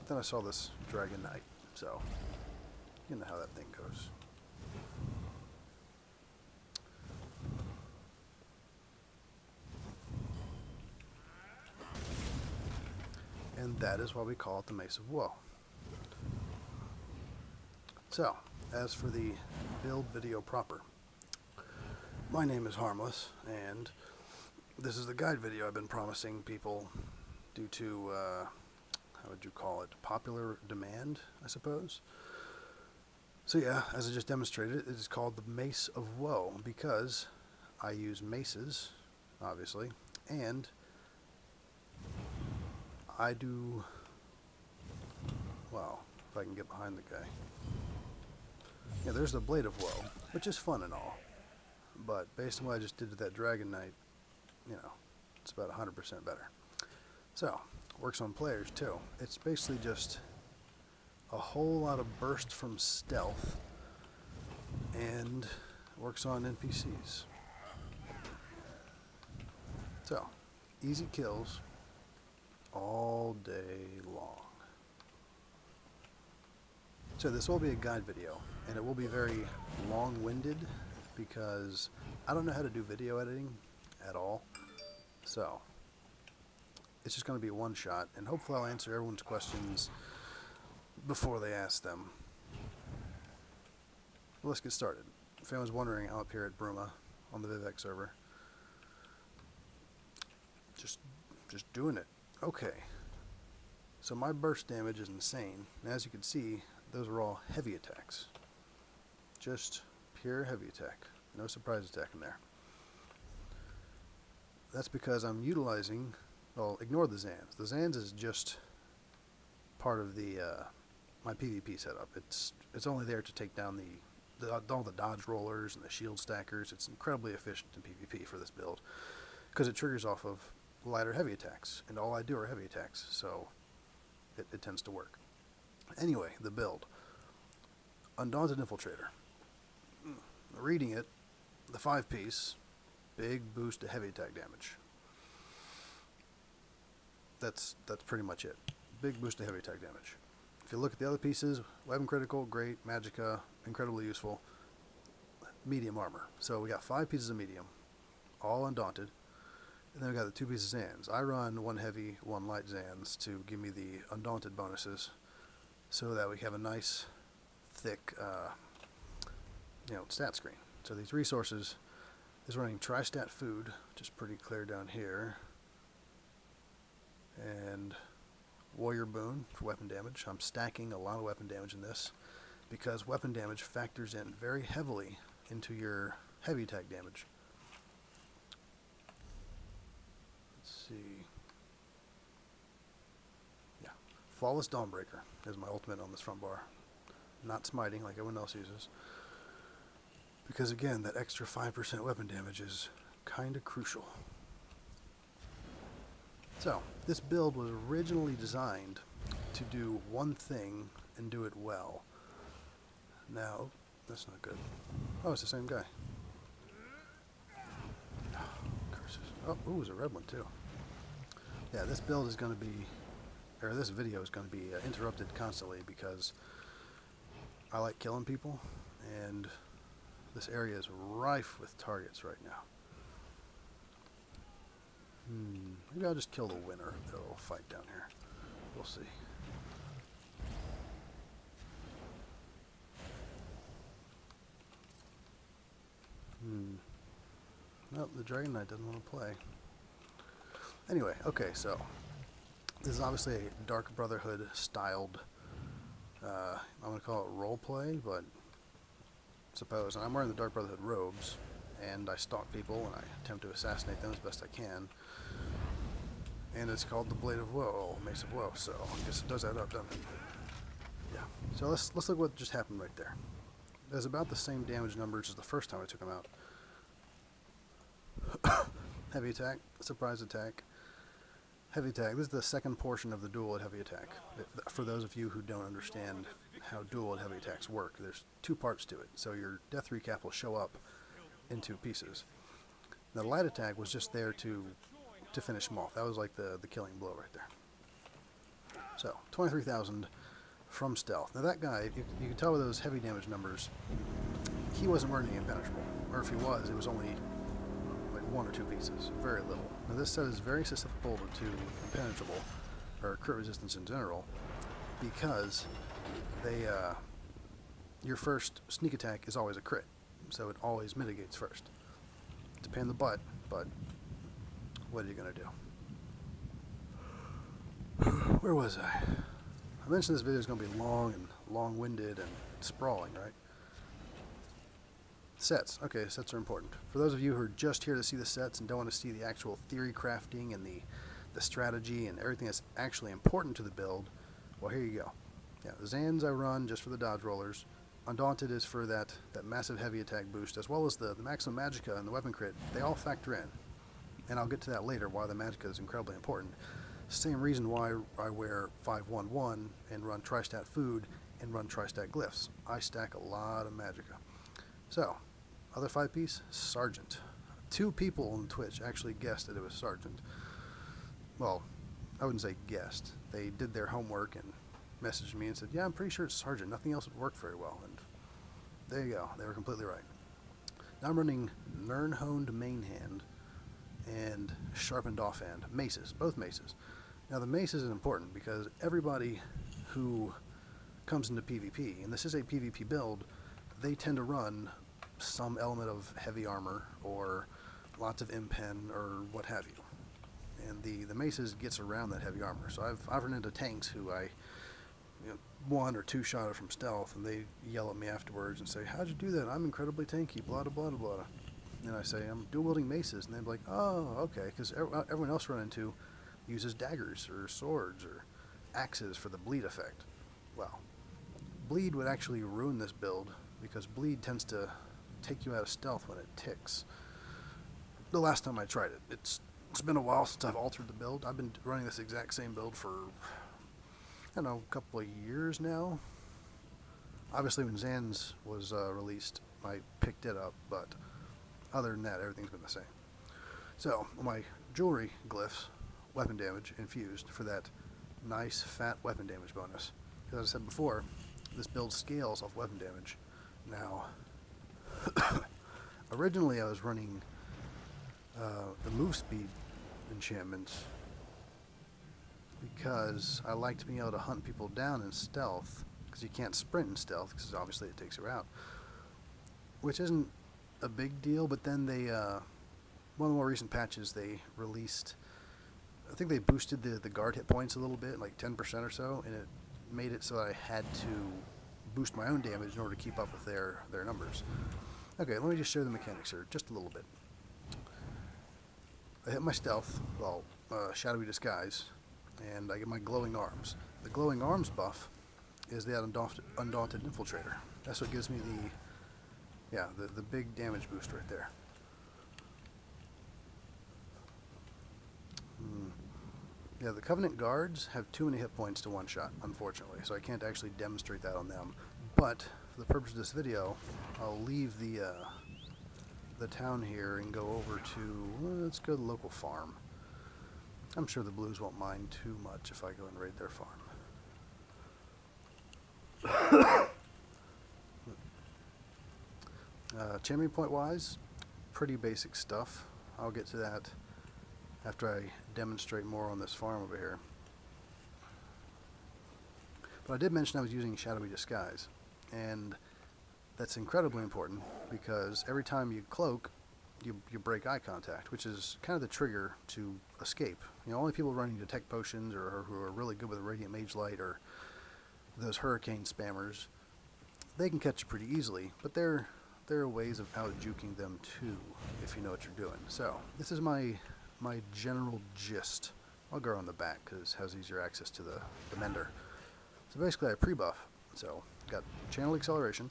then I saw this Dragon Knight, so you know how that thing goes. And that is why we call it the Mace of Woe. So, as for the build video proper, my name is Harmless, and this is the guide video I've been promising people due to, how would you call it, popular demand, I suppose. So yeah, as I just demonstrated, it is called the Mace of Woe because I use maces, obviously, and I do, well, if I can get behind the guy. Yeah, there's the Blade of Woe, which is fun and all, but based on what I just did to that Dragon Knight, you know, it's about 100% better. So, works on players too. It's basically just a whole lot of burst from stealth, and works on NPCs. So, easy kills all day long. So this will be a guide video, and it will be very long-winded because I don't know how to do video editing at all. So it's just going to be one shot, and hopefully I'll answer everyone's questions before they ask them. Well, let's get started. If anyone's wondering, I'm up here at Bruma on the Vivek server. Just doing it. Okay. So my burst damage is insane, and as you can see, those are all heavy attacks. Just pure heavy attack. No surprise attack in there. That's because I'm utilizing, well, ignore the Zans. The Zans is just part of the my PvP setup. It's only there to take down all the dodge rollers and the shield stackers. It's incredibly efficient in PvP for this build because it triggers off of lighter heavy attacks, and all I do are heavy attacks, so it tends to work. Anyway, the build. Undaunted Infiltrator. Reading it, the 5-piece, big boost to heavy attack damage. That's pretty much it. Big boost to heavy attack damage. If you look at the other pieces, weapon critical, great, magicka, incredibly useful. Medium armor. So we got 5 pieces of medium, all undaunted. And then we got the 2 pieces of Zans. I run 1 heavy, 1 light Zans to give me the undaunted bonuses, so that we have a nice, thick, stat screen. So these resources is running tri-stat food, which is pretty clear down here, and warrior boon for weapon damage. I'm stacking a lot of weapon damage in this because weapon damage factors in very heavily into your heavy attack damage. See. Yeah. Flawless Dawnbreaker is my ultimate on this front bar. Not smiting like everyone else uses. Because again, that extra 5% weapon damage is kinda crucial. So, this build was originally designed to do one thing and do it well. Now, that's not good. Oh, it's the same guy. Oh, curses. Oh, ooh, it's a red one too. Yeah, this build is going to be, or this video is going to be interrupted constantly because I like killing people, and this area is rife with targets right now. Maybe I'll just kill the winner of the little fight down here. We'll see. Nope, the Dragon Knight doesn't want to play. Anyway, okay, so this is obviously a Dark Brotherhood styled, I'm going to call it roleplay, but suppose, and I'm wearing the Dark Brotherhood robes, and I stalk people and I attempt to assassinate them as best I can. And it's called the Blade of Woe, Mace of Woe, so I guess it does add up, doesn't it? Yeah. So let's look what just happened right there. There's about the same damage numbers as the first time I took him out. Heavy attack, surprise attack, heavy attack. This is the second portion of the dual at heavy attack. For those of you who don't understand how dual at heavy attacks work, there's 2 parts to it. So your death recap will show up in 2 pieces. The light attack was just there to finish him off. That was like the killing blow right there. So 23,000 from stealth. Now that guy, you can tell by those heavy damage numbers, he wasn't wearing any impenetrable, or if he was, it was only like 1 or 2 pieces, very little. Now this set is very susceptible to impenetrable, or crit resistance in general, because they, your first sneak attack is always a crit, so it always mitigates first. It's a pain in the butt, but what are you gonna do? Where was I? I mentioned this video is going to be long and long-winded and sprawling, right? Sets. Okay, sets are important. For those of you who are just here to see the sets and don't want to see the actual theory crafting and the strategy and everything that's actually important to the build, well, here you go. Yeah, the Zans I run just for the dodge rollers. Undaunted is for that massive heavy attack boost, as well as the maximum magicka and the weapon crit. They all factor in. And I'll get to that later, why the magicka is incredibly important. Same reason why I wear 511 and run Tri-Stat Food and run Tri-Stat Glyphs. I stack a lot of magicka. So, other 5-piece, Sergeant. 2 people on Twitch actually guessed that it was Sergeant. Well, I wouldn't say guessed. They did their homework and messaged me and said, yeah, I'm pretty sure it's Sergeant. Nothing else would work very well. And there you go. They were completely right. Now I'm running Nirn-honed main hand and sharpened offhand. Maces, both maces. Now the mace is important because everybody who comes into PvP, and this is a PvP build, they tend to run some element of heavy armor or lots of impen or what have you. And the maces gets around that heavy armor. So I've run into tanks who I 1 or 2 shot from stealth, and they yell at me afterwards and say, how'd you do that? I'm incredibly tanky, blah, blah, blah, blah. And I say, I'm dual wielding maces. And they're like, oh, okay, because everyone else run into uses daggers or swords or axes for the bleed effect. Well, bleed would actually ruin this build because bleed tends to take you out of stealth when it ticks. The last time I tried it, it's been a while since I've altered the build. I've been running this exact same build for, I don't know, a couple of years now. Obviously when Zans was released, I picked it up, but other than that, everything's been the same. So, my jewelry glyphs, weapon damage infused for that nice fat weapon damage bonus. Because as I said before, this build scales off weapon damage. Now, originally I was running the move speed enchantments because I liked being able to hunt people down in stealth, because you can't sprint in stealth because obviously it takes you out, which isn't a big deal. But then they one of the more recent patches, they released, I think they boosted the guard hit points a little bit, like 10% or so, and it made it so that I had to boost my own damage in order to keep up with their numbers. Okay, let me just show the mechanics here just a little bit. I hit my stealth, well, shadowy disguise, and I get my glowing arms. The glowing arms buff is the undaunted infiltrator. That's what gives me the big damage boost right there. Yeah, the Covenant guards have too many hit points to one shot, unfortunately, so I can't actually demonstrate that on them. But for the purpose of this video, I'll leave the town here and go over to, let's go to the local farm. I'm sure the blues won't mind too much if I go and raid their farm. Champion point wise, pretty basic stuff. I'll get to that after I demonstrate more on this farm over here. But I did mention I was using shadowy disguise, and that's incredibly important because every time you cloak, you break eye contact, which is kind of the trigger to escape. You know, only people running detect potions or who are really good with Radiant Mage Light or those hurricane spammers, they can catch you pretty easily, but there are ways of out-juking them too, if you know what you're doing. So, this is my general gist. I'll go on the back because it has easier access to the mender. So basically I pre-buff. So, got Channel Acceleration,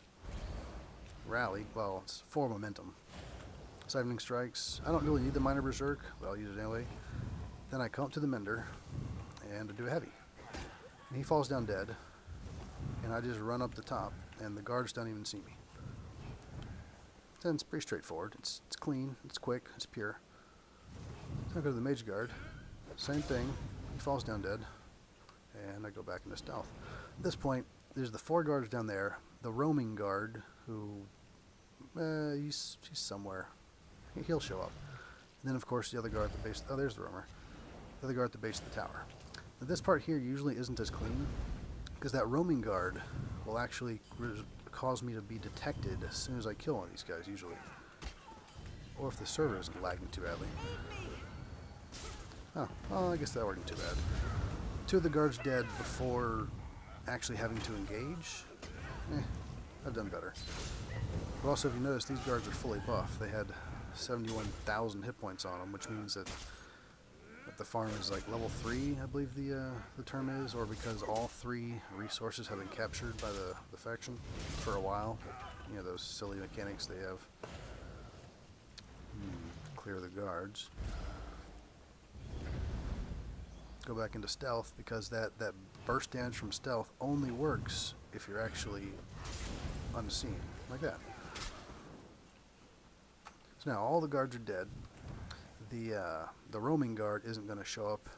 Rally, well, it's 4 momentum. Siphoning Strikes, I don't really need the Minor Berserk, but I'll use it anyway. Then I come up to the mender, and I do a heavy. And he falls down dead, and I just run up the top, and the guards don't even see me. Then it's pretty straightforward. It's clean, it's quick, it's pure. So I go to the Mage Guard, same thing, he falls down dead, and I go back into stealth. At this point, there's the 4 guards down there, the roaming guard, who, he's somewhere. He'll show up. And then, of course, the other guard at the base. Oh, there's the roamer. The other guard at the base of the tower. Now, this part here usually isn't as clean, because that roaming guard will actually cause me to be detected as soon as I kill one of these guys, usually. Or if the server isn't lagging too badly. Oh, well, I guess that wasn't too bad. 2 of the guards dead before actually having to engage. I've done better. But also, if you notice, these guards are fully buffed. They had 71,000 hit points on them, which means that the farm is like level 3, I believe the term is, or because all 3 resources have been captured by the faction for a while. You know, those silly mechanics they have. Clear the guards. Go back into stealth, because that burst damage from stealth only works if you're actually unseen, like that. So now all the guards are dead. The roaming guard isn't going to show up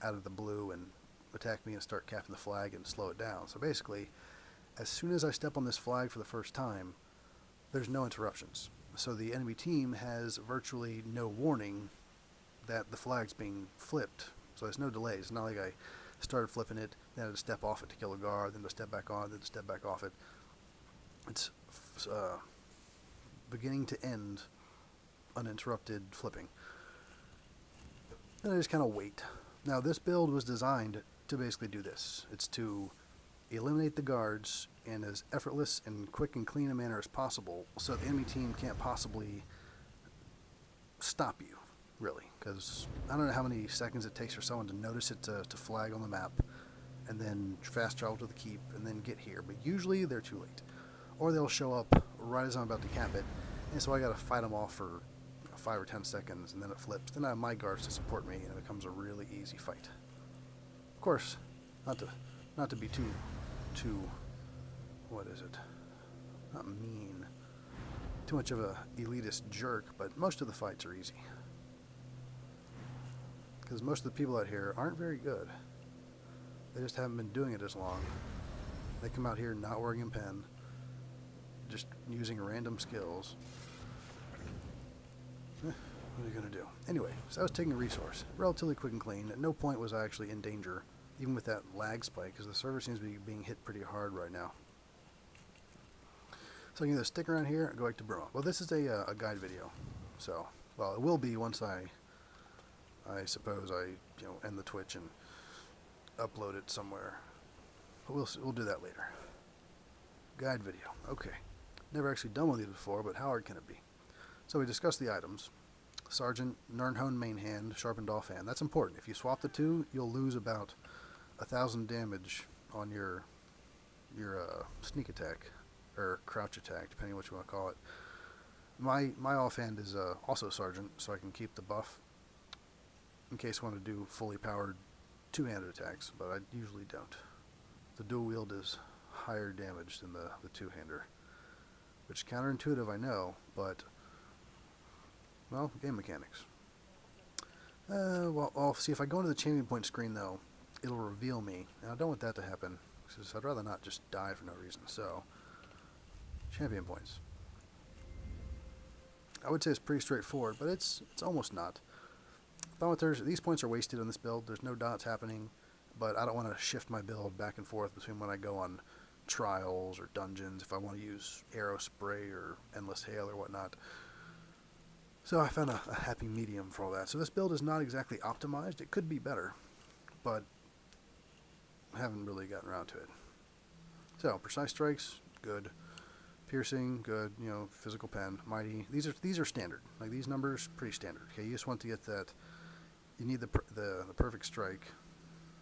out of the blue and attack me and start capping the flag and slow it down. So basically, as soon as I step on this flag for the first time, there's no interruptions. So the enemy team has virtually no warning that the flag's being flipped. So there's no delays. It's not like I started flipping it, then I had to step off it to kill a guard, then to step back on, then to step back off it. It's beginning to end uninterrupted flipping. And I just kind of wait. Now, this build was designed to basically do this. It's to eliminate the guards in as effortless and quick and clean a manner as possible, so the enemy team can't possibly stop you, really. Because I don't know how many seconds it takes for someone to notice it to flag on the map, and then fast travel to the keep, and then get here. But usually they're too late. Or they'll show up right as I'm about to cap it, and so I gotta fight them off for 5 or 10 seconds, and then it flips. Then I have my guards to support me, and it becomes a really easy fight. Of course, not to be too what is it? Not mean. Too much of a elitist jerk, but most of the fights are easy. Because most of the people out here aren't very good. They just haven't been doing it as long. They come out here not wearing a pen, just using random skills. What are you going to do? Anyway, so I was taking a resource. Relatively quick and clean. At no point was I actually in danger, even with that lag spike, because the server seems to be being hit pretty hard right now. So I can either stick around here or go back to Burma. Well, this is a guide video. So, well, it will be once I suppose I end the Twitch and upload it somewhere. But we'll do that later. Guide video. Okay. Never actually done one of these before, but how hard can it be? So we discussed the items. Sergeant, Nernhone main hand, sharpened off hand. That's important. If you swap the two, you'll lose about 1,000 damage on your sneak attack or crouch attack, depending on what you want to call it. My offhand is also sergeant, so I can keep the buff in case I want to do fully powered two-handed attacks, but I usually don't. The dual wield is higher damage than the two-hander, which is counterintuitive, I know, but well, game mechanics. Well, I'll see if I go into the champion point screen though, it'll reveal me, and I don't want that to happen because I'd rather not just die for no reason. So, champion points. I would say it's pretty straightforward, but it's almost not. These points are wasted on this build. There's no dots happening, but I don't want to shift my build back and forth between when I go on trials or dungeons if I want to use arrow spray or endless hail or whatnot. So I found a happy medium for all that. So this build is not exactly optimized. It could be better, but I haven't really gotten around to it. So precise strikes, good. Piercing, good. Physical pen, mighty. These are standard. Like these numbers, pretty standard. Okay, you just want to get that. You need the perfect strike.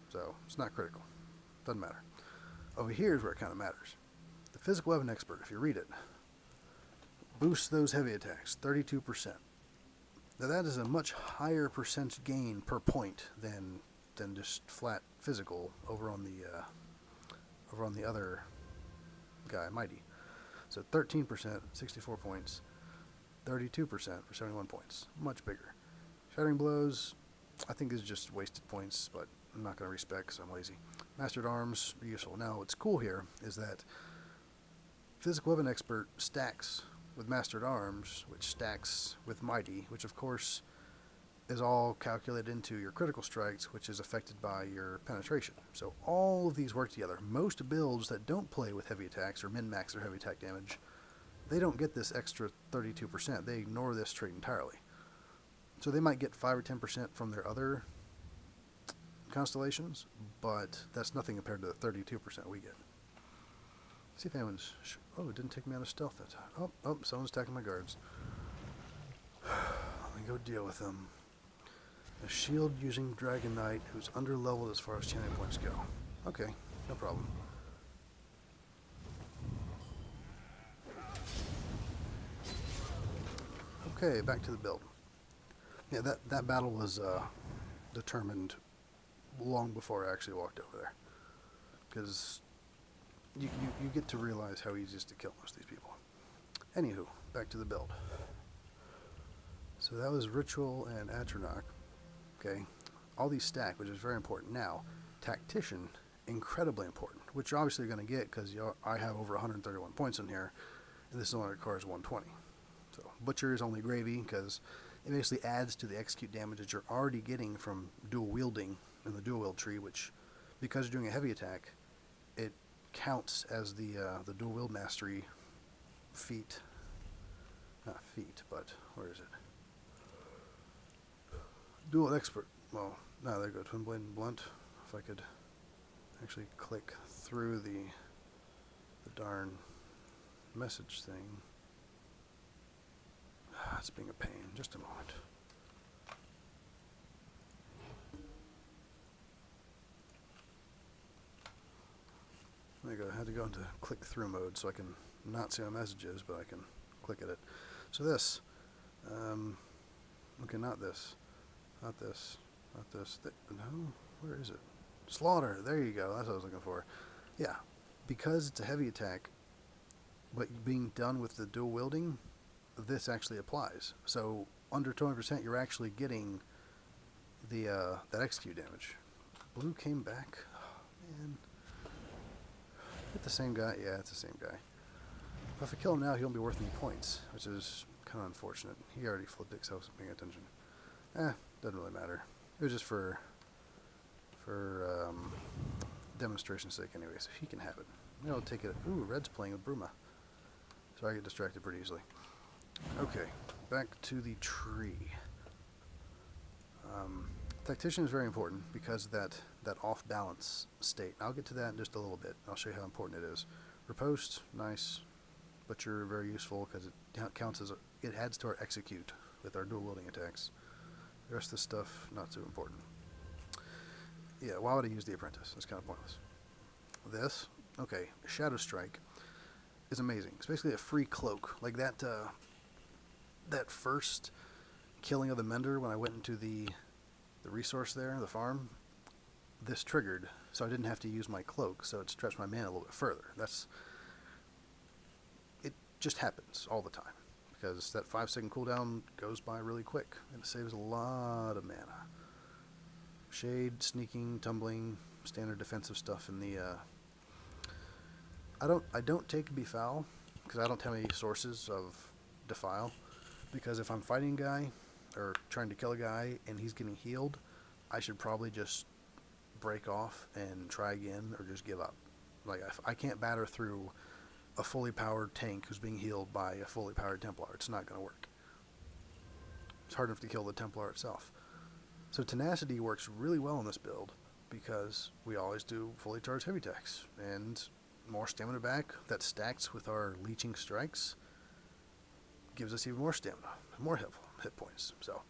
So it's not critical. Doesn't matter. Over here is where it kind of matters. The physical weapon expert, if you read it, boosts those heavy attacks 32%. Now that is a much higher percent gain per point than just flat physical over on the other guy, mighty. So 13%, 64 points, 32% for 71 points. Much bigger. Shattering blows, I think is just wasted points, but I'm not going to respec because I'm lazy. Mastered arms are useful. Now, what's cool here is that Physical Weapon Expert stacks with Mastered Arms, which stacks with Mighty, which of course is all calculated into your critical strikes, which is affected by your penetration. So all of these work together. Most builds that don't play with heavy attacks or min-max their heavy attack damage, they don't get this extra 32%. They ignore this trait entirely. So they might get 5 or 10% from their other constellations, but that's nothing compared to the 32% we get. See if anyone's... Oh, it didn't take me out of stealth that time. Oh, someone's attacking my guards. Let me go deal with them. A shield-using Dragon Knight who's under-leveled as far as champion points go. Okay, no problem. Okay, back to the build. Yeah, that battle was determined long before I actually walked over there. Because you get to realize how easy it is to kill most of these people. Anywho, back to the build. So that was Ritual and Atronach. Okay, all these stack, which is very important. Now, Tactician, incredibly important, which you're obviously going to get because I have over 131 points in here, and this only requires 120. So Butcher is only gravy because it basically adds to the execute damage that you're already getting from dual wielding in the dual wield tree, which, because you're doing a heavy attack, it counts as the dual wield mastery feat. Not feat, but where is it? Dual expert. Well, no, there you go. Twin blade and blunt. If I could actually click through the darn message thing. It's being a pain. Just a moment. There you go. I had to go into click through mode so I can not see my messages, but I can click at it. So this. Okay, not this. Not this. Not this. No? Where is it? Slaughter. There you go. That's what I was looking for. Yeah. Because it's a heavy attack, but being done with the dual wielding, this actually applies. So under 20%, you're actually getting the that execute damage. Blue came back. Oh, man. Hit the same guy? Yeah, it's the same guy. But if I kill him now, he won't be worth any points, which is kind of unfortunate. He already flipped it because I wasn't paying attention. Doesn't really matter. It was just for demonstration's sake anyway, so he can have it. Maybe I'll take it. Ooh, Red's playing with Bruma. So I get distracted pretty easily. Okay, back to the tree. Tactician is very important because that off-balance state. I'll get to that in just a little bit. I'll show you how important it is. Riposte, nice. Butcher, very useful because it counts as it adds to our execute with our dual wielding attacks. The rest of this stuff, not so important. Yeah, why would I use the Apprentice? It's kind of pointless. This, okay, Shadow Strike is amazing. It's basically a free cloak. Like that first killing of the Mender when I went into the resource there, the farm, this triggered, so I didn't have to use my cloak, so it stretched my mana a little bit further. It just happens all the time. Because that 5-second cooldown goes by really quick, and it saves a lot of mana. Shade, sneaking, tumbling, standard defensive stuff in the. I don't take Befoul because I don't have any sources of Defile. Because if I'm fighting a guy or trying to kill a guy and he's getting healed, I should probably just break off and try again or just give up. Like I can't batter through a fully powered tank who's being healed by a fully powered Templar. It's not going to work. It's hard enough to kill the Templar itself. So Tenacity works really well in this build because we always do fully charged heavy attacks. And more stamina back that stacks with our leeching strikes gives us even more stamina, more hit points. So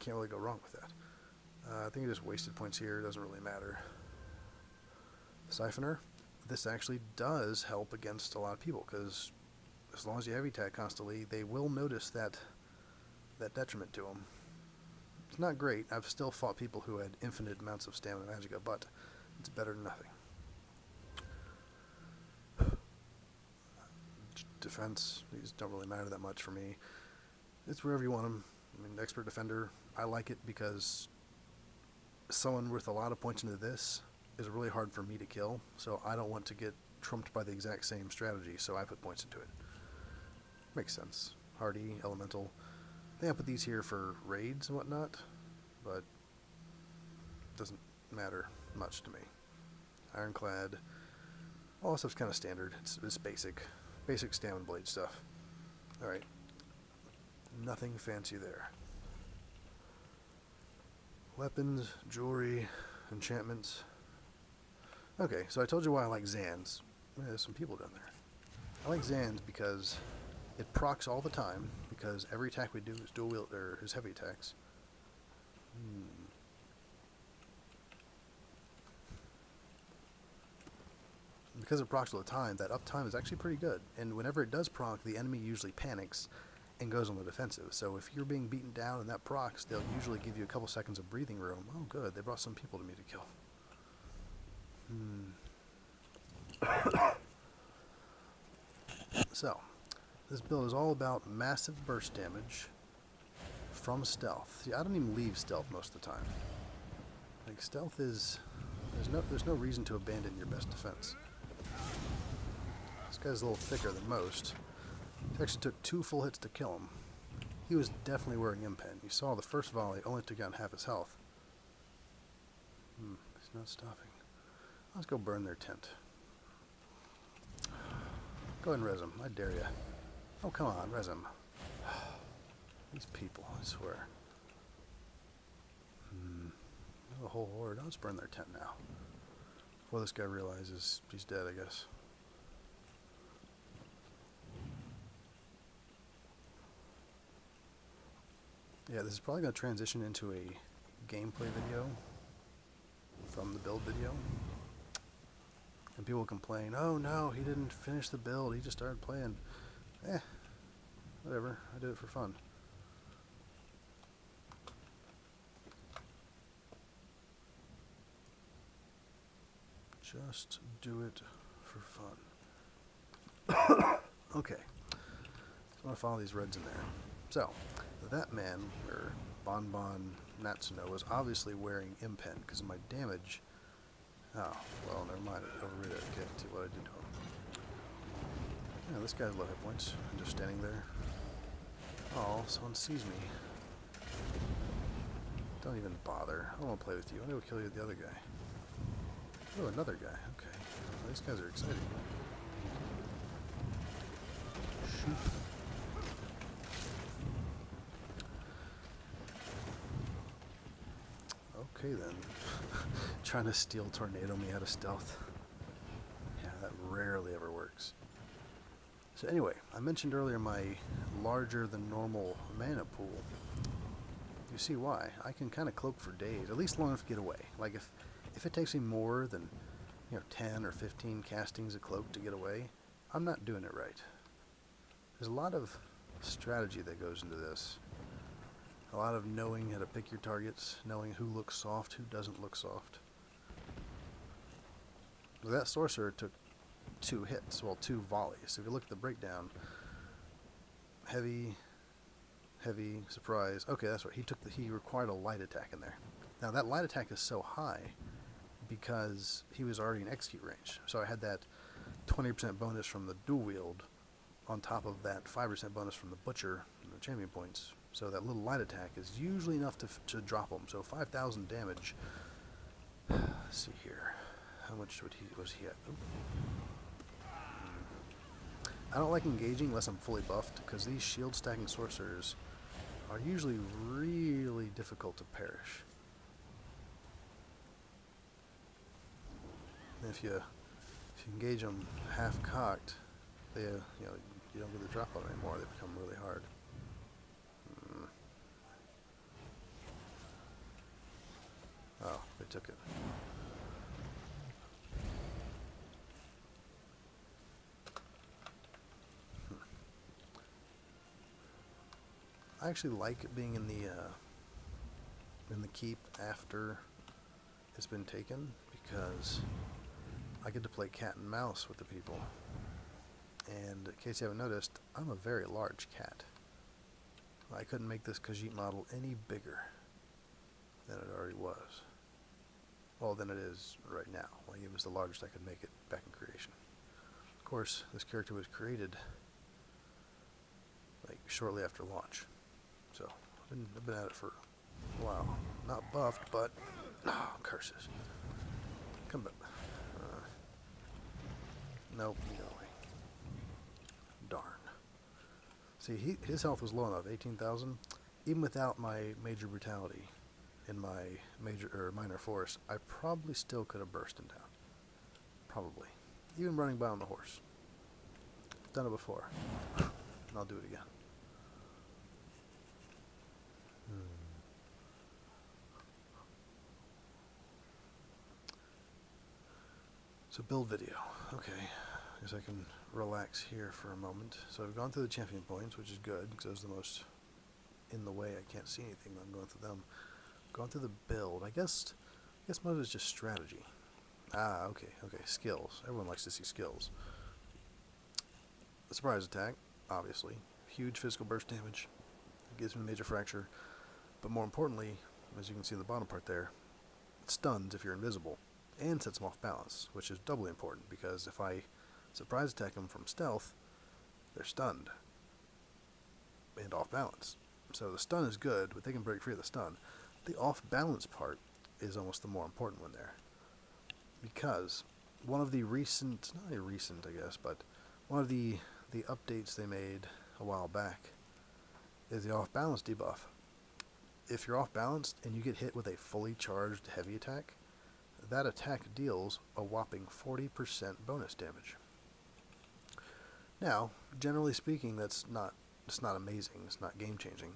can't really go wrong with that. I think I just wasted points here. It doesn't really matter. Siphoner. This actually does help against a lot of people because as long as you heavy attack constantly, they will notice that detriment to them. It's not great. I've still fought people who had infinite amounts of stamina magicka, but it's better than nothing. Defense, these don't really matter that much for me. It's wherever you want them. I mean, Expert Defender, I like it because someone worth a lot of points into this is really hard for me to kill, so I don't want to get trumped by the exact same strategy, so I put points into it. Makes sense. Hardy, elemental. I think I put these here for raids and whatnot, but doesn't matter much to me. Ironclad. All this stuff's kind of standard. It's basic. Basic stamina blade stuff. Alright. Nothing fancy there. Weapons, jewelry, enchantments. Okay, so I told you why I like Zans. There's some people down there. I like Zans because it procs all the time, because every attack we do is dual wield, or is heavy attacks. Because it procs all the time, that uptime is actually pretty good. And whenever it does proc, the enemy usually panics and goes on the defensive. So if you're being beaten down and that procs, they'll usually give you a couple seconds of breathing room. Oh good, they brought some people to me to kill. So, this build is all about massive burst damage from stealth. See, I don't even leave stealth most of the time. Like, stealth is... There's no reason to abandon your best defense. This guy's a little thicker than most. It actually took 2 full hits to kill him. He was definitely wearing impen. You saw the first volley only took out half his health. He's not stopping. Let's go burn their tent. Go ahead and res him. I dare ya. Oh, come on, res him. These people, I swear. The whole horde. Let's burn their tent now. Before this guy realizes he's dead, I guess. Yeah, this is probably going to transition into a gameplay video from the build video. And people complain, oh no, he didn't finish the build, he just started playing. Whatever, I did it for fun. Just do it for fun. Okay, so I'm going to follow these reds in there. So, that man, or Bonbon Natsuno, was obviously wearing impen because of my damage. Oh, well, never mind. I overrid it. Okay, let's see what I did to him. Yeah, this guy's low hit points. I'm just standing there. Oh, someone sees me. Don't even bother. I don't want to play with you. I'm going to kill you with the other guy. Oh, another guy. Okay. Well, these guys are exciting. Shoot. Okay then. Trying to steel tornado me out of stealth. Yeah, that rarely ever works. So anyway, I mentioned earlier my larger than normal mana pool. You see why. I can kind of cloak for days, at least long enough to get away. Like if it takes me more than 10 or 15 castings of cloak to get away, I'm not doing it right. There's a lot of strategy that goes into this. A lot of knowing how to pick your targets, knowing who looks soft, who doesn't look soft. That sorcerer took 2 hits, well, 2 volleys. So if you look at the breakdown, heavy, surprise. Okay, that's right. He required a light attack in there. Now that light attack is so high because he was already in execute range. So I had that 20% bonus from the dual wield on top of that 5% bonus from the butcher and the champion points. So that little light attack is usually enough to drop him. So 5,000 damage. Let's see here. How much was he at? Ooh. I don't like engaging unless I'm fully buffed, because these shield stacking sorcerers are usually really difficult to perish. And if you engage them half cocked, they you don't get the drop on them anymore. They become really hard. Oh, they took it. I actually like being in the keep after it's been taken, because I get to play cat and mouse with the people. And in case you haven't noticed, I'm a very large cat. I couldn't make this Khajiit model any bigger than it already was. well, than it is right now. Like, it was the largest I could make it back in creation. Of course, this character was created like shortly after launch, so I've been at it for a while. Not buffed, but curses. Come back. Nope, no way. Darn. See, his health was low enough, 18,000. Even without my major brutality in my major or minor force, I probably still could have burst him down. Probably. Even running by on the horse. Done it before. And I'll do it again. So build video. Okay. I guess I can relax here for a moment. So I've gone through the champion points, which is good, because those are the most in the way. I can't see anything when I'm going through them. Gone through the build. I guess most of it's just strategy. Ah, okay. Skills. Everyone likes to see skills. The surprise attack, obviously. Huge physical burst damage. It gives me a major fracture. But more importantly, as you can see in the bottom part there, it stuns if you're invisible. And sets them off balance, which is doubly important, because if I surprise attack them from stealth, they're stunned. And off balance. So the stun is good, but they can break free of the stun. The off balance part is almost the more important one there. Because one of the recent, not really recent I guess, but one of the updates they made a while back is the off balance debuff. If you're off balanced and you get hit with a fully charged heavy attack, that attack deals a whopping 40% bonus damage. Now, generally speaking, it's not amazing, it's not game changing,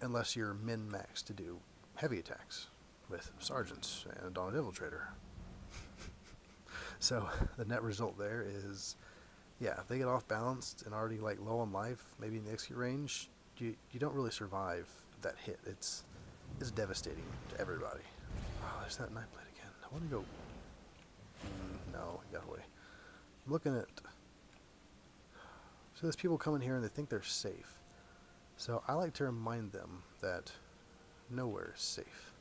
unless you're min-maxed to do heavy attacks with sergeants and a Dawn Infiltrator. So the net result there is, yeah, if they get off balanced and already like low on life, maybe in the execute range, you don't really survive that hit. It's devastating to everybody. Oh, there's that Nightblade again. I want to go. No, he got away. I'm looking at. So there's people coming here and they think they're safe. So I like to remind them that nowhere is safe.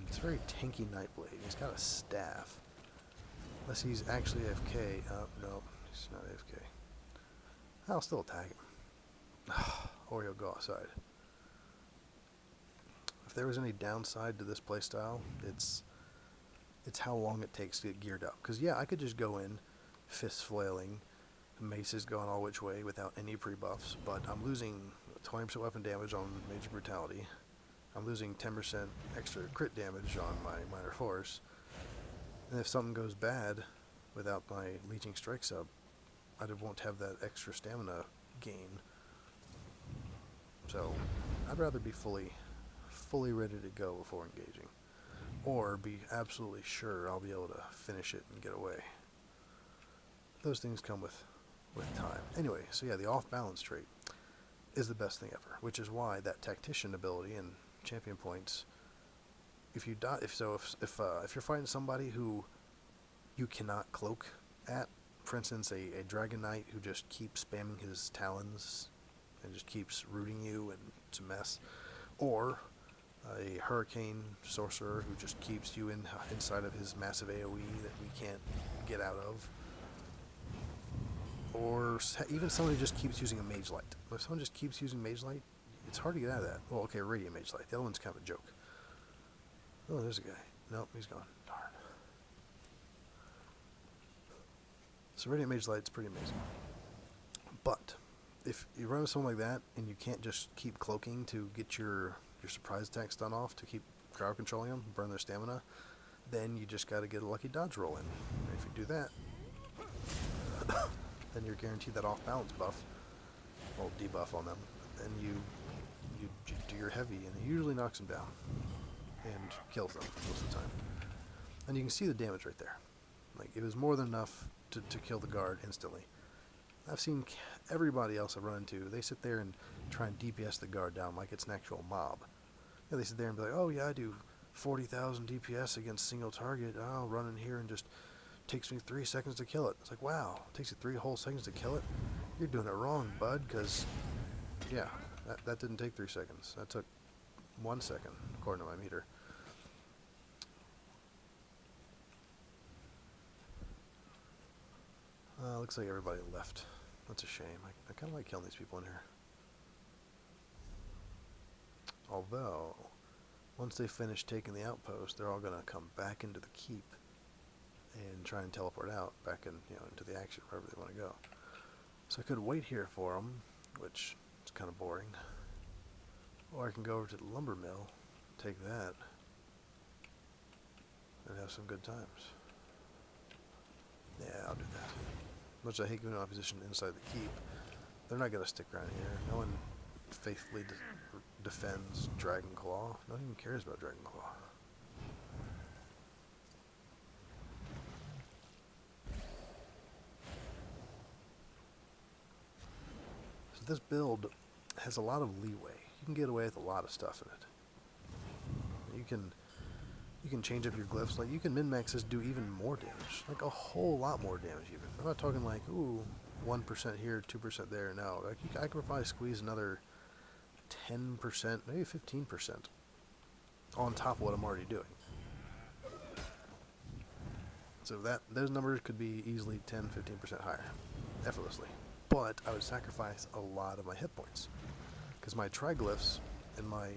It's a very tanky Nightblade. He's got a staff. Unless he's actually AFK. Oh, no, he's not AFK. I'll still attack him. Or he'll go outside. If there was any downside to this playstyle, it's how long it takes to get geared up. Because, yeah, I could just go in, fists flailing, maces going all which way without any pre-buffs, but I'm losing 20% weapon damage on major brutality. I'm losing 10% extra crit damage on my minor force. And if something goes bad without my leeching strike sub, I won't have that extra stamina gain. So I'd rather be fully ready to go before engaging, or be absolutely sure I'll be able to finish it and get away. Those things come with time. Anyway, so yeah, the off balance trait is the best thing ever, which is why that Tactician ability in champion points, if you die, if you're fighting somebody who you cannot cloak at, for instance a Dragon Knight who just keeps spamming his talons and just keeps rooting you, and it's a mess, or a Hurricane Sorcerer who just keeps you inside of his massive AoE that we can't get out of, or even somebody who just keeps using a Mage Light. If someone just keeps using Mage Light, it's hard to get out of that. Well, okay, Radiant Mage Light. The other one's kind of a joke. Oh, there's a guy. Nope, he's gone. Darn. So Radiant Mage Light's pretty amazing. But if you run into someone like that and you can't just keep cloaking to get your surprise attack stun off to keep crowd controlling them, burn their stamina, then you just got to get a lucky dodge roll in. And if you do that, then you're guaranteed that off balance buff, well, debuff on them, and you do your heavy, and it usually knocks them down and kills them most of the time. And you can see the damage right there. Like, it was more than enough to kill the guard instantly. I've seen everybody else I've run into, they sit there and try and DPS the guard down like it's an actual mob. You know, they sit there and be like, oh yeah, I do 40,000 DPS against single target. I'll run in here and just takes me 3 seconds to kill it. It's like, wow, it takes you 3 whole seconds to kill it? You're doing it wrong, bud, because, yeah, that didn't take 3 seconds. That took 1 second, according to my meter. looks like everybody left. That's a shame. I kind of like killing these people in here. Although, once they finish taking the outpost, they're all going to come back into the keep and try and teleport out back in, into the action, wherever they want to go. So I could wait here for them, which is kind of boring. Or I can go over to the lumber mill, take that, and have some good times. Yeah, I'll do that. Much as I hate giving opposition inside the keep, they're not going to stick around here. No one faithfully defends Dragonclaw. No one even cares about Dragonclaw. So this build has a lot of leeway. You can get away with a lot of stuff in it. You can change up your glyphs. Like, you can min-max this, do even more damage. Like, a whole lot more damage, even. I'm not talking like, ooh, 1% here, 2% there. No, like, I could probably squeeze another 10%, maybe 15% on top of what I'm already doing. So those numbers could be easily 10, 15% higher, effortlessly. But I would sacrifice a lot of my hit points, because my triglyphs and my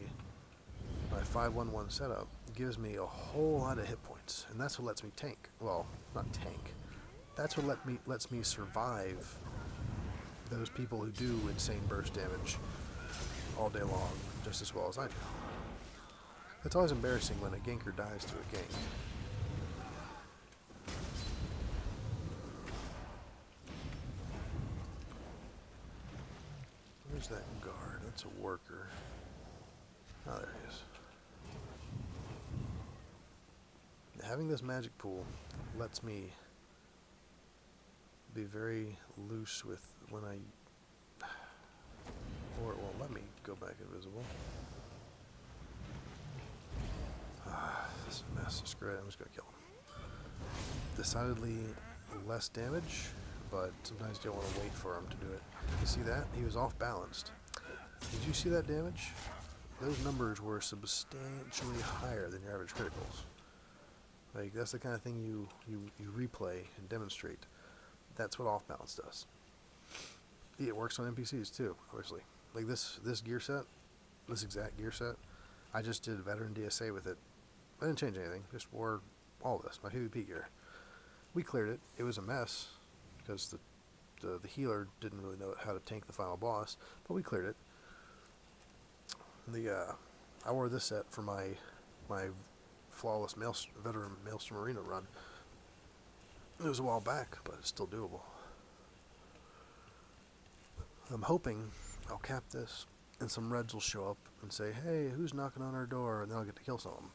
5-1-1 setup gives me a whole lot of hit points, and that's what lets me tank. Well, not tank. That's what lets me survive those people who do insane burst damage all day long just as well as I do. It's always embarrassing when a ganker dies to a gank. Where's that guard? That's a worker. Oh, there he is. Having this magic pool lets me be very loose with when or it won't let me go back invisible. This is a mess. Screw it, I'm just gonna kill him. Decidedly less damage, but sometimes you don't want to wait for him to do it. You see that? He was off balanced. Did you see that damage? Those numbers were substantially higher than your average criticals. Like, that's the kind of thing you replay and demonstrate. That's what off balance does. Yeah, it works on NPCs too, obviously. Like this gear set, this exact gear set, I just did veteran DSA with it. I didn't change anything, just wore all this, my PvP gear. We cleared it. It was a mess because the healer didn't really know how to tank the final boss, but we cleared it. I wore this set for my flawless veteran Maelstrom Arena run. It was a while back, but it's still doable. I'm hoping I'll cap this, and some Reds will show up and say, hey, who's knocking on our door? And then I'll get to kill some of them.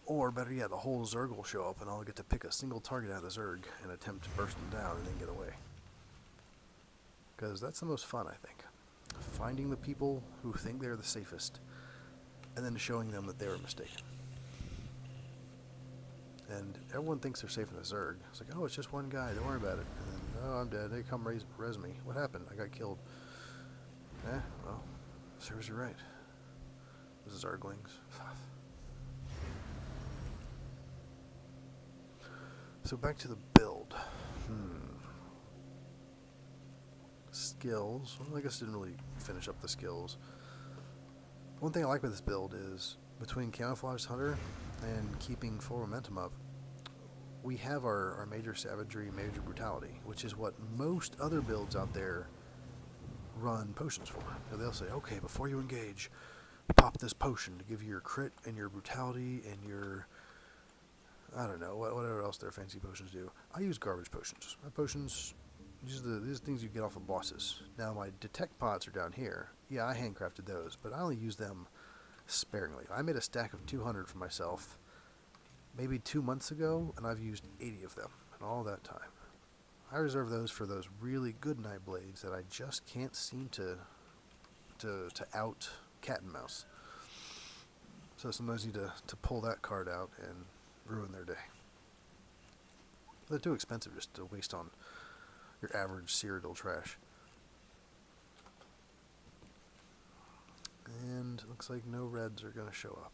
Or, better yet, the whole Zerg will show up, and I'll get to pick a single target out of the Zerg and attempt to burst them down and then get away. Because that's the most fun, I think. Finding the people who think they're the safest, and then showing them that they were mistaken. And everyone thinks they're safe in the Zerg. It's like, oh, it's just one guy, don't worry about it. And then, oh, I'm dead. They come res me. What happened? I got killed. Well, serves you right. This is Zerglings. So back to the build. Skills. Well, I guess I didn't really finish up the skills. One thing I like about this build is, between Camouflage Hunter and keeping full momentum up, we have our major savagery, major brutality, which is what most other builds out there run potions for. So they'll say, okay, before you engage, pop this potion to give you your crit and your brutality and your, I don't know, whatever else their fancy potions do. I use garbage potions. My potions, these are things you get off of bosses. Now my detect pots are down here. Yeah, I handcrafted those, but I only use them sparingly. I made a stack of 200 for myself maybe 2 months ago, and I've used 80 of them in all that time. I reserve those for those really good Nightblades that I just can't seem to out cat and mouse. So sometimes you need to pull that card out and ruin their day. They're too expensive just to waste on your average Cyrodiil trash. And it looks like no Reds are going to show up.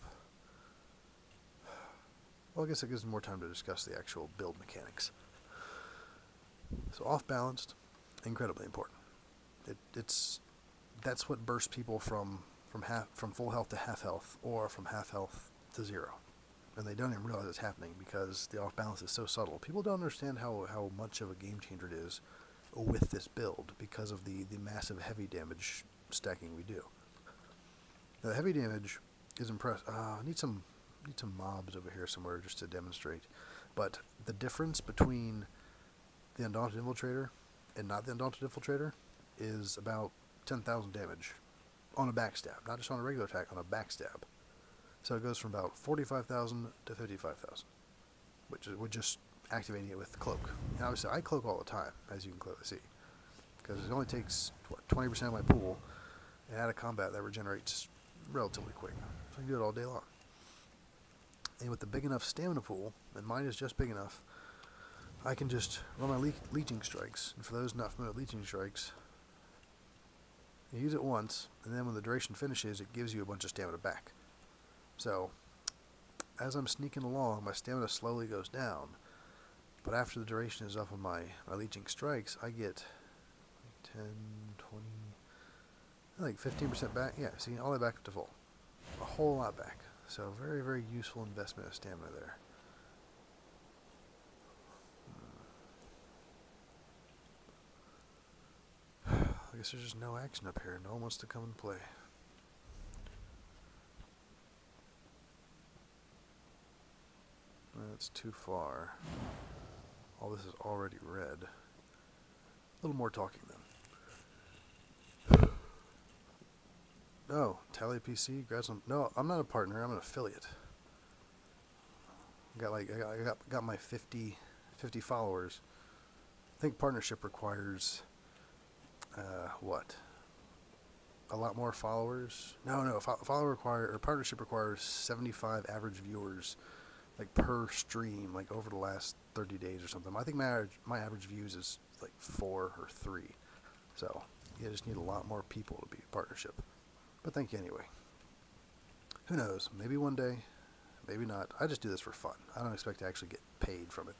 Well, I guess it gives me more time to discuss the actual build mechanics. So off-balanced, incredibly important. That's what bursts people from full health to half health, or from half health to 0. And they don't even realize it's happening because the off-balance is so subtle. People don't understand how much of a game changer it is with this build because of the massive heavy damage stacking we do. Now, the heavy damage is impressive. I need some mobs over here somewhere just to demonstrate. But the difference between the Undaunted Infiltrator and not the Undaunted Infiltrator is about 10,000 damage on a backstab, not just on a regular attack, on a backstab. So it goes from about 45,000 to 55,000, which is just activating it with the cloak. And obviously, I cloak all the time, as you can clearly see, because it only takes 20% of my pool, and out of combat that regenerates relatively quick. So I can do it all day long. And with the big enough stamina pool, and mine is just big enough, I can just run my leeching strikes. And for those not familiar with leeching strikes, you use it once, and then when the duration finishes, it gives you a bunch of stamina back. So, as I'm sneaking along, my stamina slowly goes down. But after the duration is up on my leeching strikes, I get 10, 20, like 15% back. Yeah, see, all the way back up to full. A whole lot back. So, very, very useful investment of stamina there. I guess there's just no action up here. No one wants to come and play. That's too far. All this is already red. A little more talking then. No, Tally PC, grab some. No, I'm not a partner. I'm an affiliate. I got my 50 followers. I think partnership requires what? A lot more followers? No. Partnership requires 75 average viewers, like per stream, like over the last 30 days or something. I think my average views is like 4 or 3. So you just need a lot more people to be a partnership. But thank you anyway. Who knows? Maybe one day, maybe not. I just do this for fun. I don't expect to actually get paid from it.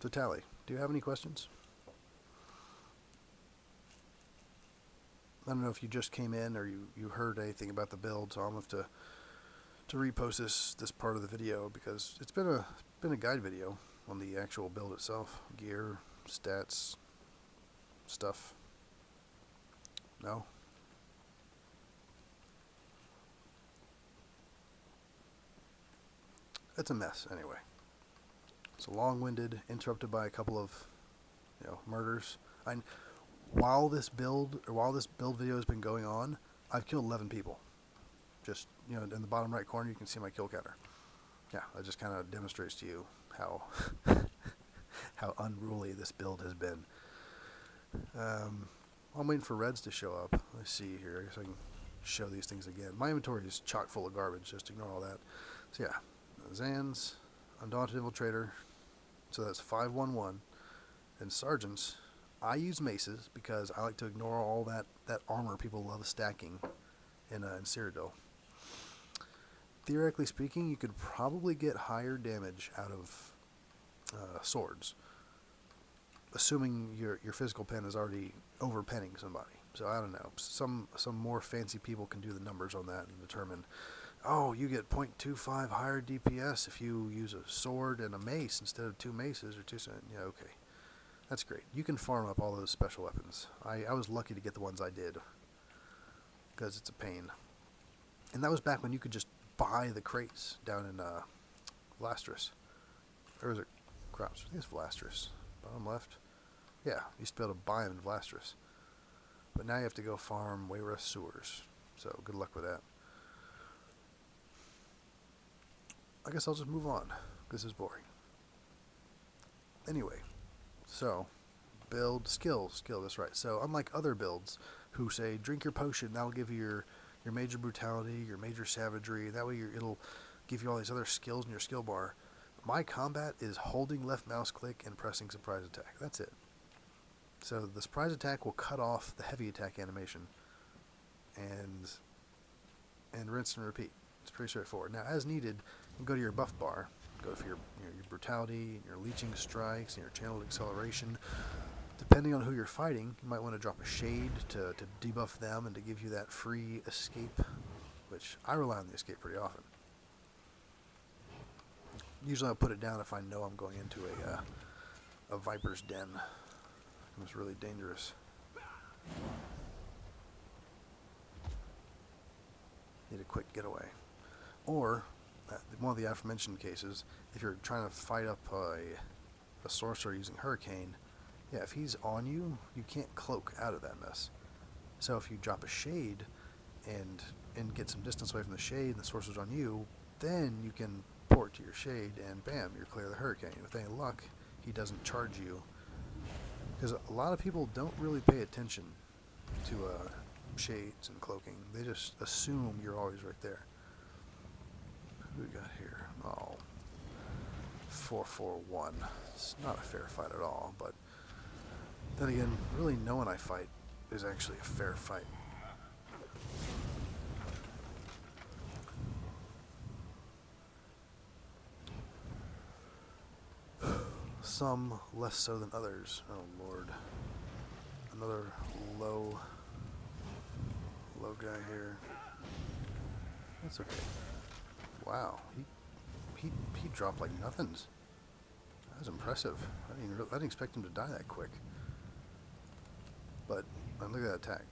So Tally, do you have any questions? I don't know if you just came in or you heard anything about the build, so I'm going to have to repost this part of the video because it's been a guide video on the actual build itself. Gear, stats, stuff. No? It's a mess anyway. It's long-winded, interrupted by a couple of murders. While this build video has been going on, I've killed 11 people. Just, in the bottom right corner, you can see my kill counter. Yeah, that just kind of demonstrates to you how how unruly this build has been. I'm waiting for reds to show up. Let's see here. I guess I can show these things again. My inventory is chock full of garbage. Just ignore all that. So yeah, Zans, Undaunted Infiltrator. So that's 511. And Sergeants. I use maces because I like to ignore all that armor people love stacking in Cyrodiil. Theoretically speaking, you could probably get higher damage out of swords, assuming your physical pen is already overpenning somebody. So I don't know. Some more fancy people can do the numbers on that and determine, oh, you get 0.25 higher DPS if you use a sword and a mace instead of 2 maces or 2. Yeah, okay. That's great. You can farm up all those special weapons. I was lucky to get the ones I did because it's a pain. And that was back when you could just buy the crates down in Vlastris. Or is it Crops? I think it's Vlastris. Bottom left. Yeah, you used to be able to buy them in Vlastris. But now you have to go farm Wayrest sewers. So good luck with that. I guess I'll just move on. This is boring. Anyway. So, build, skill, that's right. So, unlike other builds who say, drink your potion, that'll give you your major brutality, your major savagery, that way it'll give you all these other skills in your skill bar. My combat is holding left mouse click and pressing surprise attack. That's it. So, the surprise attack will cut off the heavy attack animation and rinse and repeat. It's pretty straightforward. Now, as needed, you go to your buff bar, go for your brutality, your leeching strikes, and your channeled acceleration. Depending on who you're fighting, you might want to drop a shade to debuff them and to give you that free escape, which I rely on the escape pretty often. Usually I'll put it down if I know I'm going into a viper's den. It's really dangerous. Need a quick getaway. Or, one of the aforementioned cases, if you're trying to fight up a sorcerer using Hurricane, yeah, if he's on you, you can't cloak out of that mess. So if you drop a shade and get some distance away from the shade and the sorcerer's on you, then you can port to your shade and bam, you're clear of the Hurricane. With any luck, he doesn't charge you. Because a lot of people don't really pay attention to shades and cloaking. They just assume you're always right there. Who do we got here? Oh, 4-4-1. It's not a fair fight at all, but then again, really no one I fight is actually a fair fight. Some less so than others. Oh lord. Another low guy here. That's okay. Wow, he dropped like nothings. That was impressive. I didn't expect him to die that quick. But look at that attack.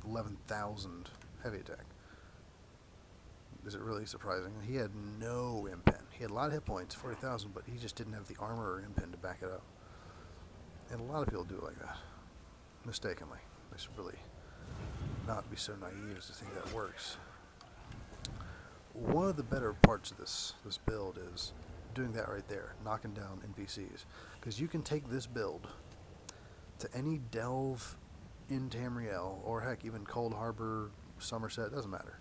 11,000 heavy attack. Is it really surprising? He had no impen. He had a lot of hit points, 40,000, but he just didn't have the armor or impen to back it up. And a lot of people do it like that. Mistakenly. They should really not be so naive as to think that works. One of the better parts of this build is doing that right there, knocking down NPCs. Because you can take this build to any delve in Tamriel, or heck, even Cold Harbor, Somerset, doesn't matter.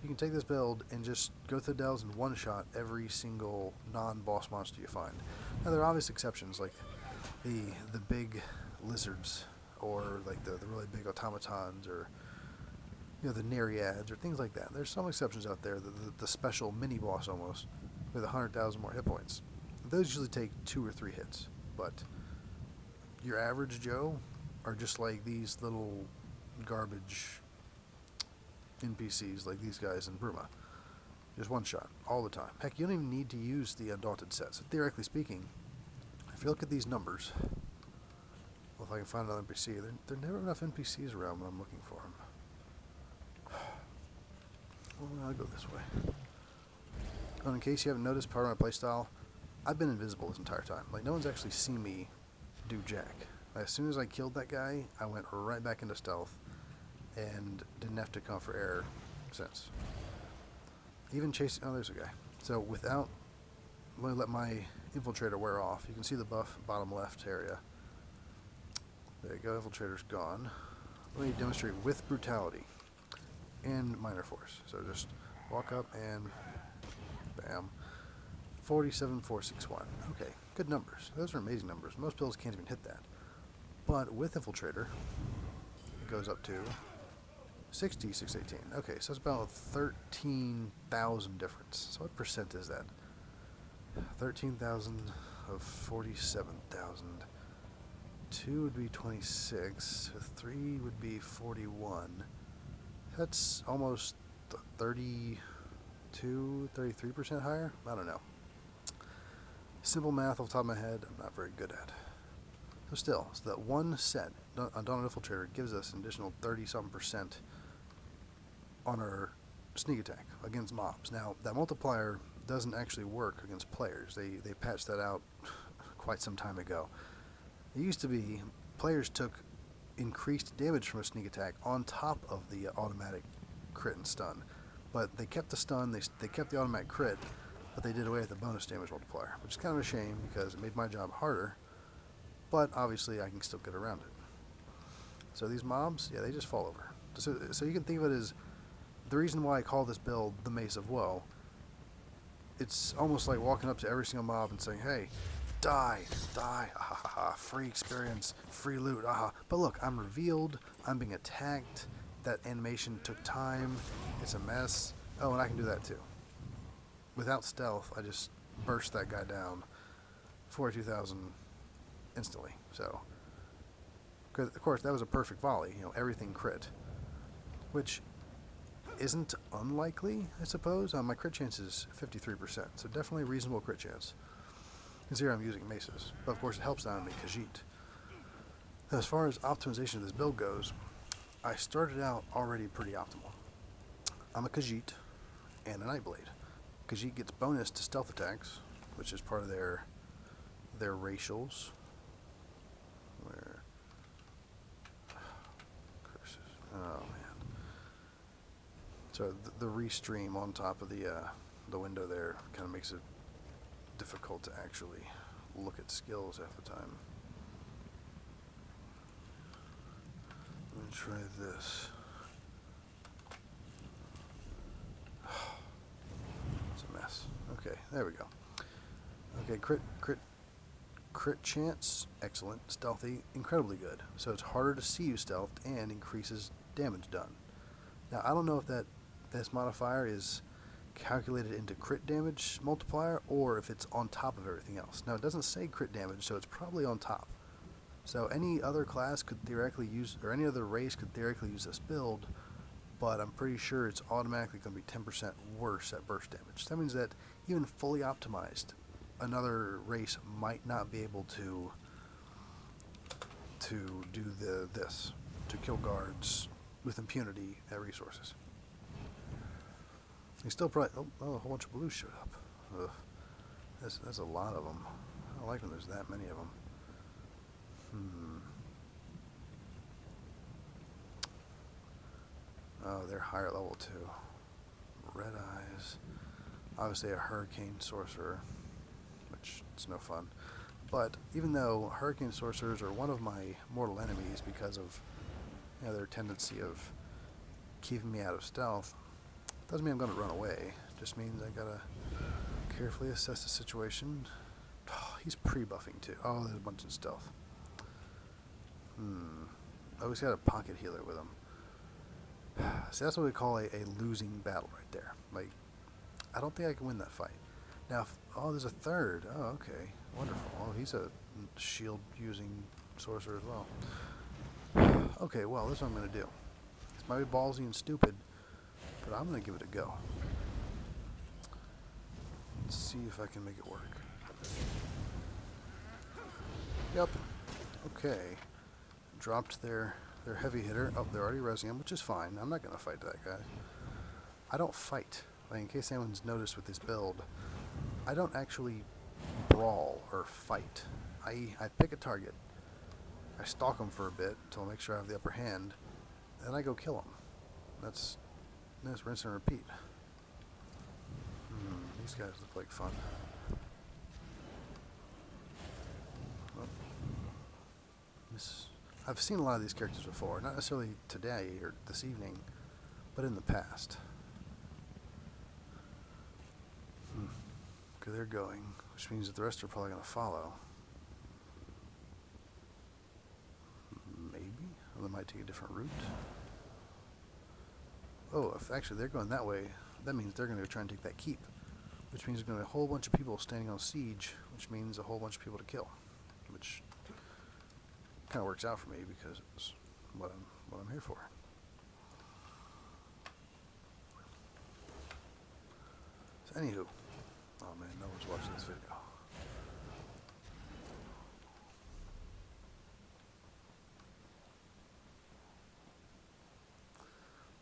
You can take this build and just go through the delves and one-shot every single non-boss monster you find. Now, there are obvious exceptions, like the big lizards, or like the really big automatons, or the Nereids, or things like that. There's some exceptions out there, the special mini-boss almost, with 100,000 more hit points. Those usually take 2 or 3 hits, but your average Joe are just like these little garbage NPCs like these guys in Bruma. Just one shot, all the time. Heck, you don't even need to use the Undaunted set. So theoretically speaking, if you look at these numbers, well, if I can find another NPC, there are never enough NPCs around when I'm looking for them. Well, I'll go this way. And in case you haven't noticed, part of my playstyle, I've been invisible this entire time. Like, no one's actually seen me do jack. As soon as I killed that guy, I went right back into stealth and didn't have to come for air since. Even chasing... Oh, there's a guy. So without... Let me let my infiltrator wear off. You can see the buff bottom left area. There you go. Infiltrator's gone. Let me demonstrate with brutality and minor force. So just walk up and bam. 47,461. Okay, good numbers. Those are amazing numbers. Most builds can't even hit that. But with infiltrator, it goes up to 60,618. Okay, so it's about 13,000 difference. So what percent is that? 13,000 of 47,000. 2 would be 26. 3 would be 41. That's almost 32, 33% higher? I don't know. Simple math off the top of my head, I'm not very good at. So still, so that one set, Undaunted Infiltrator, gives us an additional 30-something% on our sneak attack against mobs. Now, that multiplier doesn't actually work against players. They patched that out quite some time ago. It used to be players took increased damage from a sneak attack on top of the automatic crit and stun. But they kept the stun, they kept the automatic crit, but they did away with the bonus damage multiplier, which is kind of a shame because it made my job harder, but obviously I can still get around it. So these mobs, yeah, they just fall over. So you can think of it as the reason why I call this build the Mace of Woe. It's almost like walking up to every single mob and saying, hey, die, ah ha ha ha, free experience, free loot, aha. But look, I'm revealed, I'm being attacked, that animation took time, it's a mess, Oh, and I can do that too. Without stealth, I just burst that guy down 42,000 instantly. So, because of course that was a perfect volley. You know, everything crit, which isn't unlikely, I suppose. My crit chance is 53%, so definitely a reasonable crit chance. Considering I'm using maces, but of course it helps that I'm a Khajiit. As far as optimization of this build goes, I started out already pretty optimal. I'm a Khajiit and a Nightblade. Khajiit gets bonus to stealth attacks, which is part of their racials. Where curses? Oh man! So the restream on top of the window there kind of makes it difficult to actually look at skills half the time. Let me try this. It's a mess. Okay, there we go. Okay, crit chance, excellent. Stealthy, incredibly good. So it's harder to see you stealthed and increases damage done. Now I don't know if this modifier is calculated into crit damage multiplier or if it's on top of everything else. Now it doesn't say crit damage, so it's probably on top. So any other class could theoretically use, or any other race could theoretically use this build, but I'm pretty sure it's automatically going to be 10% worse at burst damage. That means that even fully optimized, another race might not be able to do this, to kill guards with impunity at resources. They still probably, oh, a whole bunch of blues showed up. Ugh. That's a lot of them. I don't like when there's that many of them. Oh, they're higher level too. Red eyes. Obviously a hurricane sorcerer, which is no fun. But even though hurricane sorcerers are one of my mortal enemies because of their tendency of keeping me out of stealth, doesn't mean I'm going to run away. It just means I gotta carefully assess the situation. Oh, he's pre-buffing too. Oh, there's a bunch of stealth. Oh, he's got a pocket healer with him. See, that's what we call a losing battle right there. Like, I don't think I can win that fight. Now, oh, there's a third. Oh, okay. Wonderful. Oh, he's a shield-using sorcerer as well. Okay, well, this is what I'm going to do. This might be ballsy and stupid, but I'm going to give it a go. Let's see if I can make it work. Yep. Okay. Dropped their heavy hitter. Oh, they're already resing him, which is fine. I'm not going to fight that guy. I don't fight. Like, in case anyone's noticed with this build, I don't actually brawl or fight. I pick a target. I stalk him for a bit until I make sure I have the upper hand. Then I go kill him. That's rinse and repeat. These guys look like fun. Oh. I've seen a lot of these characters before, not necessarily today or this evening, but in the past. Okay, they're going, which means that the rest are probably going to follow. Maybe? Or they might take a different route. Oh, if actually they're going that way, that means they're going to try and take that keep, which means there's going to be a whole bunch of people standing on siege, which means a whole bunch of people to kill, which kind of works out for me because it's what I'm here for. So anywho, oh man, no one's watching this video.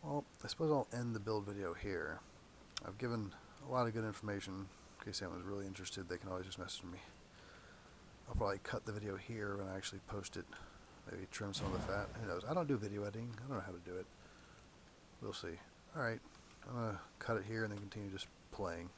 Well, I suppose I'll end the build video here. I've given a lot of good information. In case anyone's really interested, they can always just message me. I'll probably cut the video here when I actually post it. Maybe trim some of the fat. Who knows? I don't do video editing. I don't know how to do it. We'll see. Alright. I'm going to cut it here and then continue just playing.